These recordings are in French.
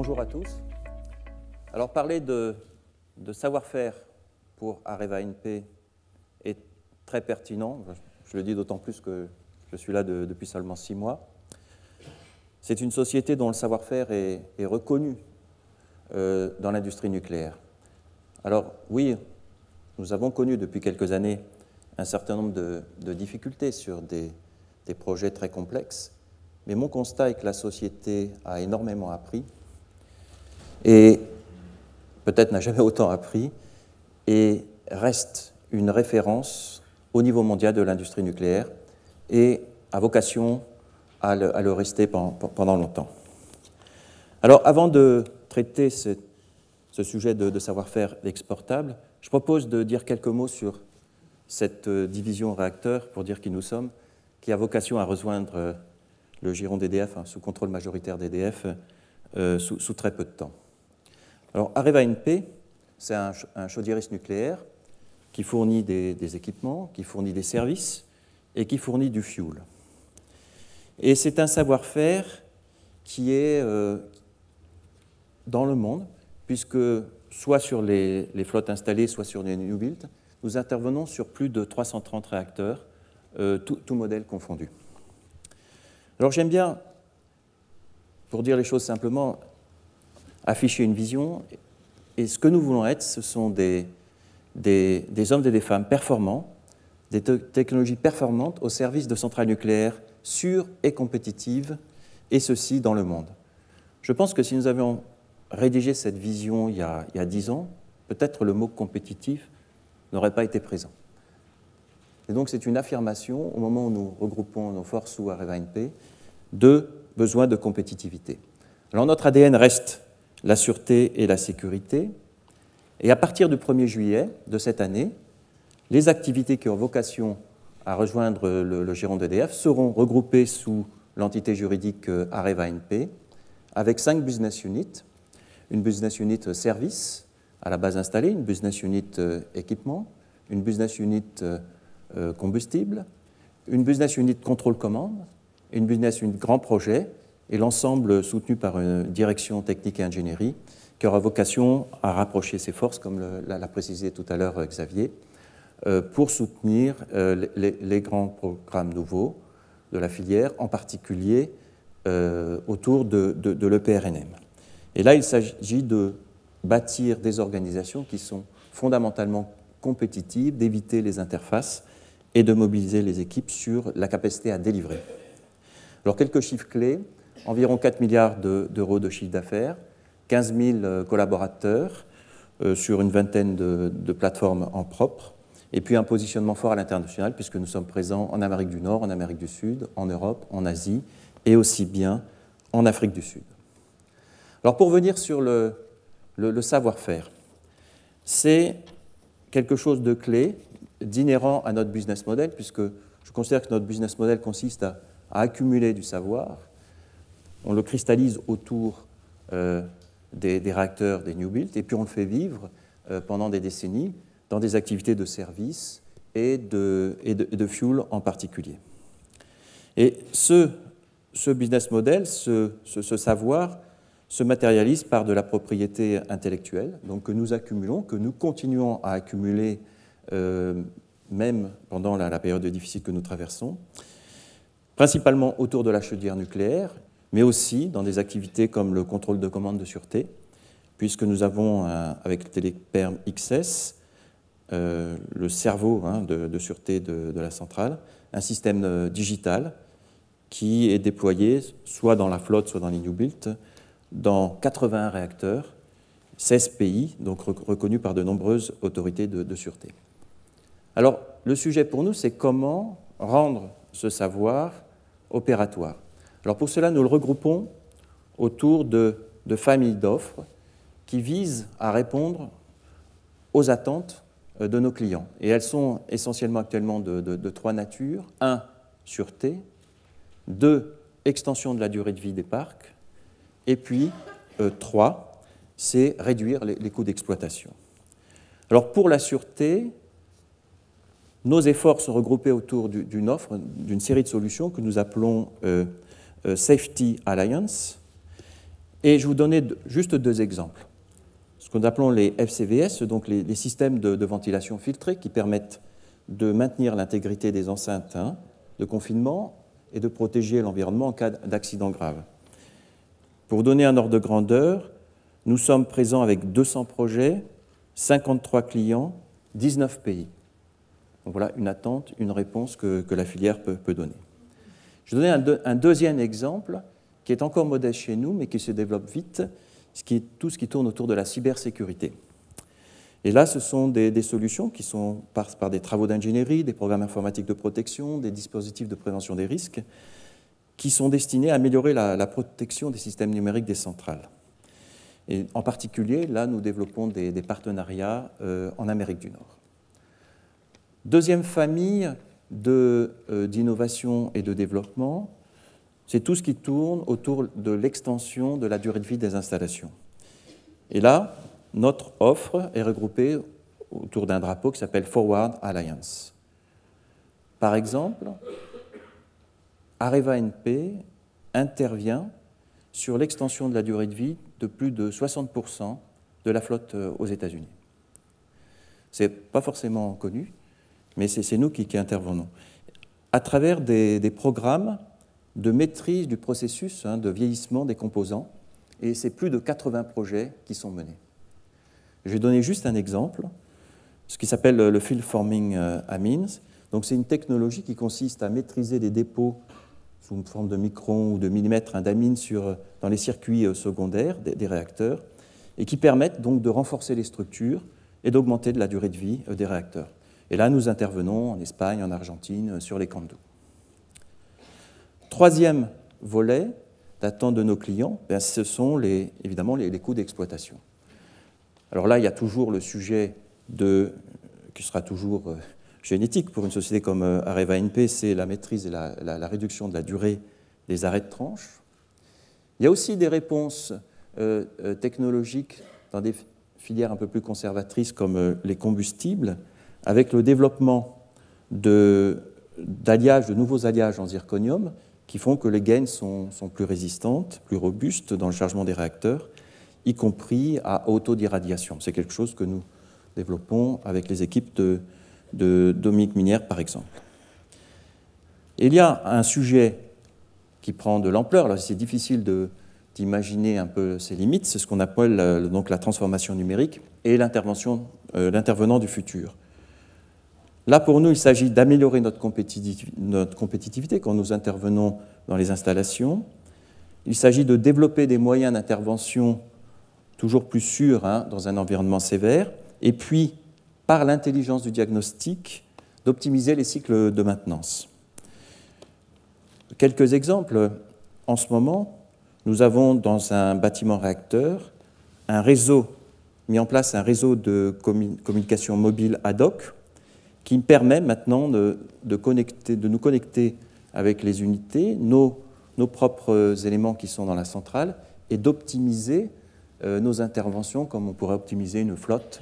Bonjour à tous. Alors parler de savoir-faire pour Areva NP est très pertinent. Je le dis d'autant plus que je suis là depuis seulement 6 mois. C'est une société dont le savoir-faire est reconnu dans l'industrie nucléaire. Alors oui, nous avons connu depuis quelques années un certain nombre de difficultés sur des projets très complexes, mais mon constat est que la société a énormément appris et peut-être n'a jamais autant appris et reste une référence au niveau mondial de l'industrie nucléaire et a vocation à le rester pendant longtemps. Alors avant de traiter ce sujet de savoir-faire exportable, je propose de dire quelques mots sur cette division réacteur, pour dire qui nous sommes, qui a vocation à rejoindre le giron d'EDF, sous contrôle majoritaire d'EDF, sous très peu de temps. Alors, Areva NP, c'est un chaudiériste nucléaire qui fournit des équipements, qui fournit des services et qui fournit du fuel. Et c'est un savoir-faire qui est dans le monde, puisque soit sur les flottes installées, soit sur les new builds, nous intervenons sur plus de 330 réacteurs, tout modèle confondu. Alors j'aime bien, pour dire les choses simplement, afficher une vision, et ce que nous voulons être, ce sont des hommes et des femmes performants, des technologies performantes au service de centrales nucléaires sûres et compétitives, et ceci dans le monde. Je pense que si nous avions rédigé cette vision il y a 10 ans, peut-être le mot compétitif n'aurait pas été présent. Et donc c'est une affirmation, au moment où nous regroupons nos forces sous Areva NP, de besoin de compétitivité. Alors notre ADN reste la sûreté et la sécurité, et à partir du 1er juillet de cette année, les activités qui ont vocation à rejoindre le giron d'EDF seront regroupées sous l'entité juridique Areva NP, avec 5 business units, une business unit service à la base installée, une business unit équipement, une business unit combustible, une business unit contrôle-commande, une business unit grand projet, et l'ensemble soutenu par une direction technique et ingénierie qui aura vocation à rapprocher ses forces, comme l'a précisé tout à l'heure Xavier, pour soutenir les grands programmes nouveaux de la filière, en particulier autour de l'EPRNM. Et là, il s'agit de bâtir des organisations qui sont fondamentalement compétitives, d'éviter les interfaces et de mobiliser les équipes sur la capacité à délivrer. Alors, quelques chiffres clés. Environ 4 milliards d'euros de chiffre d'affaires, 15 000 collaborateurs sur une vingtaine de plateformes en propre, et puis un positionnement fort à l'international, puisque nous sommes présents en Amérique du Nord, en Amérique du Sud, en Europe, en Asie, et aussi bien en Afrique du Sud. Alors pour venir sur le savoir-faire, c'est quelque chose de clé, d'inhérent à notre business model, puisque je considère que notre business model consiste à accumuler du savoir. On le cristallise autour des réacteurs, des new builds, et puis on le fait vivre pendant des décennies dans des activités de service et de fuel en particulier. Et ce business model, ce savoir, se matérialise par de la propriété intellectuelle, donc que nous accumulons, que nous continuons à accumuler même pendant la période difficile que nous traversons, principalement autour de la chaudière nucléaire, mais aussi dans des activités comme le contrôle de commande de sûreté, puisque nous avons, avec le Téléperm XS, le cerveau de sûreté de la centrale, un système digital qui est déployé soit dans la flotte, soit dans les new builds, dans 81 réacteurs, 16 pays, donc reconnus par de nombreuses autorités de sûreté. Alors, le sujet pour nous, c'est comment rendre ce savoir opératoire. Alors pour cela, nous le regroupons autour de familles d'offres qui visent à répondre aux attentes de nos clients. Et elles sont essentiellement actuellement de 3 natures. 1, sûreté. 2, extension de la durée de vie des parcs. Et puis 3, c'est réduire les coûts d'exploitation. Alors pour la sûreté, nos efforts sont regroupés autour d'une offre, d'une série de solutions que nous appelons Safety Alliance, Et je vous donnais juste deux exemples. Ce que nous appelons les FCVS, donc les systèmes de ventilation filtrée qui permettent de maintenir l'intégrité des enceintes de confinement et de protéger l'environnement en cas d'accident grave. Pour vous donner un ordre de grandeur, nous sommes présents avec 200 projets, 53 clients, 19 pays. Donc voilà une attente, une réponse que la filière peut donner. Je vais donner un deuxième exemple qui est encore modeste chez nous, mais qui se développe vite, tout ce qui tourne autour de la cybersécurité. Et là, ce sont des solutions qui sont par des travaux d'ingénierie, des programmes informatiques de protection, des dispositifs de prévention des risques, qui sont destinés à améliorer la protection des systèmes numériques des centrales. Et en particulier, là, nous développons des partenariats en Amérique du Nord. Deuxième famille d'innovation et de développement, c'est tout ce qui tourne autour de l'extension de la durée de vie des installations. Et là, notre offre est regroupée autour d'un drapeau qui s'appelle Forward Alliance. Par exemple, Areva NP intervient sur l'extension de la durée de vie de plus de 60% de la flotte aux États-Unis. Ce n'est pas forcément connu, mais c'est nous qui intervenons. À travers des programmes de maîtrise du processus de vieillissement des composants, et c'est plus de 80 projets qui sont menés. Je vais donner juste un exemple, ce qui s'appelle le Field Forming Amines. Donc c'est une technologie qui consiste à maîtriser des dépôts sous une forme de microns ou de millimètres d'amines dans les circuits secondaires des réacteurs, et qui permettent donc de renforcer les structures et d'augmenter la durée de vie des réacteurs. Et là, nous intervenons en Espagne, en Argentine, sur les camps d'eau. Troisième volet d'attente de nos clients, ce sont évidemment les coûts d'exploitation. Alors là, il y a toujours le sujet qui sera toujours génétique pour une société comme Areva NP, c'est la maîtrise et la réduction de la durée des arrêts de tranche. Il y a aussi des réponses technologiques dans des filières un peu plus conservatrices comme les combustibles, avec le développement de nouveaux alliages en zirconium qui font que les gaines sont plus résistantes, plus robustes dans le chargement des réacteurs, y compris à haut taux d'irradiation. C'est quelque chose que nous développons avec les équipes de Dominique Minière, par exemple. Et il y a un sujet qui prend de l'ampleur. Là, c'est difficile d'imaginer un peu ses limites. C'est ce qu'on appelle donc la transformation numérique et l'intervenant du futur. Là, pour nous, il s'agit d'améliorer notre compétitivité quand nous intervenons dans les installations. Il s'agit de développer des moyens d'intervention toujours plus sûrs dans un environnement sévère, et puis, par l'intelligence du diagnostic, d'optimiser les cycles de maintenance. Quelques exemples. En ce moment, nous avons dans un bâtiment réacteur mis en place un réseau de communication mobile ad hoc qui permet maintenant de nous connecter avec les unités, nos propres éléments qui sont dans la centrale, et d'optimiser nos interventions comme on pourrait optimiser une flotte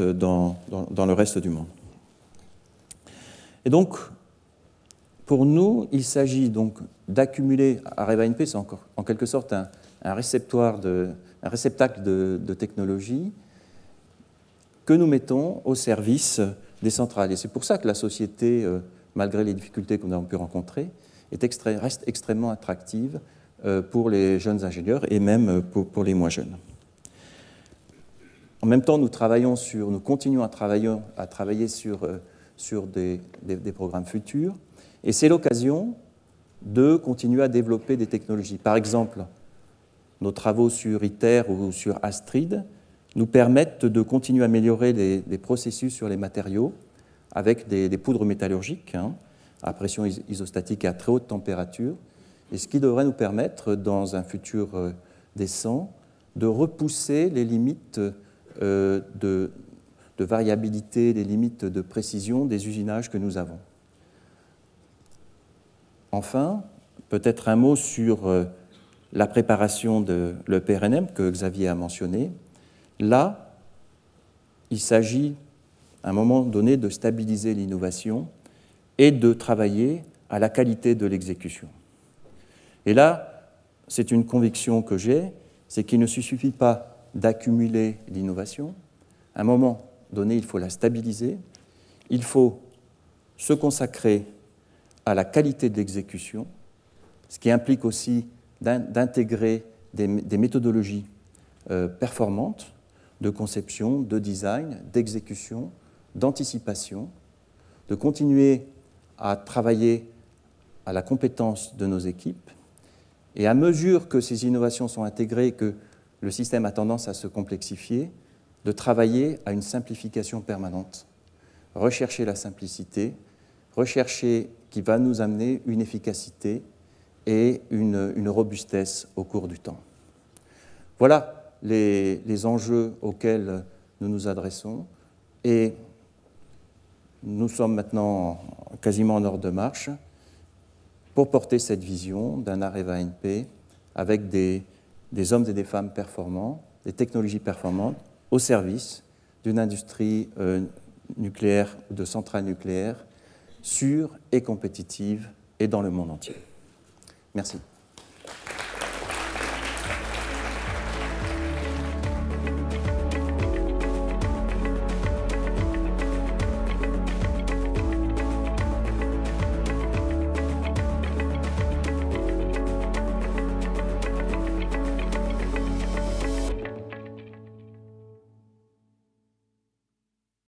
dans le reste du monde. Et donc, pour nous, il s'agit donc d'accumuler, Areva NP, c'est en quelque sorte un réceptacle de technologie que nous mettons au service des centrales. Et c'est pour ça que la société, malgré les difficultés que nous avons pu rencontrer, reste extrêmement attractive pour les jeunes ingénieurs et même pour les moins jeunes. En même temps, nous continuons à travailler sur des programmes futurs, et c'est l'occasion de continuer à développer des technologies. Par exemple, nos travaux sur ITER ou sur Astrid nous permettent de continuer à améliorer les processus sur les matériaux avec des poudres métallurgiques à pression isostatique et à très haute température, et ce qui devrait nous permettre, dans un futur décent, de repousser les limites de variabilité, les limites de précision des usinages que nous avons. Enfin, peut-être un mot sur la préparation de l'EPRNM que Xavier a mentionné. Là, il s'agit, à un moment donné, de stabiliser l'innovation et de travailler à la qualité de l'exécution. Et là, c'est une conviction que j'ai, c'est qu'il ne suffit pas d'accumuler l'innovation. À un moment donné, il faut la stabiliser, il faut se consacrer à la qualité de l'exécution, ce qui implique aussi d'intégrer des méthodologies performantes de conception, de design, d'exécution, d'anticipation, de continuer à travailler à la compétence de nos équipes. Et à mesure que ces innovations sont intégrées, que le système a tendance à se complexifier, de travailler à une simplification permanente. Rechercher la simplicité, rechercher qui va nous amener une efficacité et une robustesse au cours du temps. Voilà les enjeux auxquels nous nous adressons et nous sommes maintenant quasiment en ordre de marche pour porter cette vision d'un Areva NP avec des hommes et des femmes performants, des technologies performantes au service d'une industrie nucléaire, de centrales nucléaires sûre et compétitive et dans le monde entier. Merci.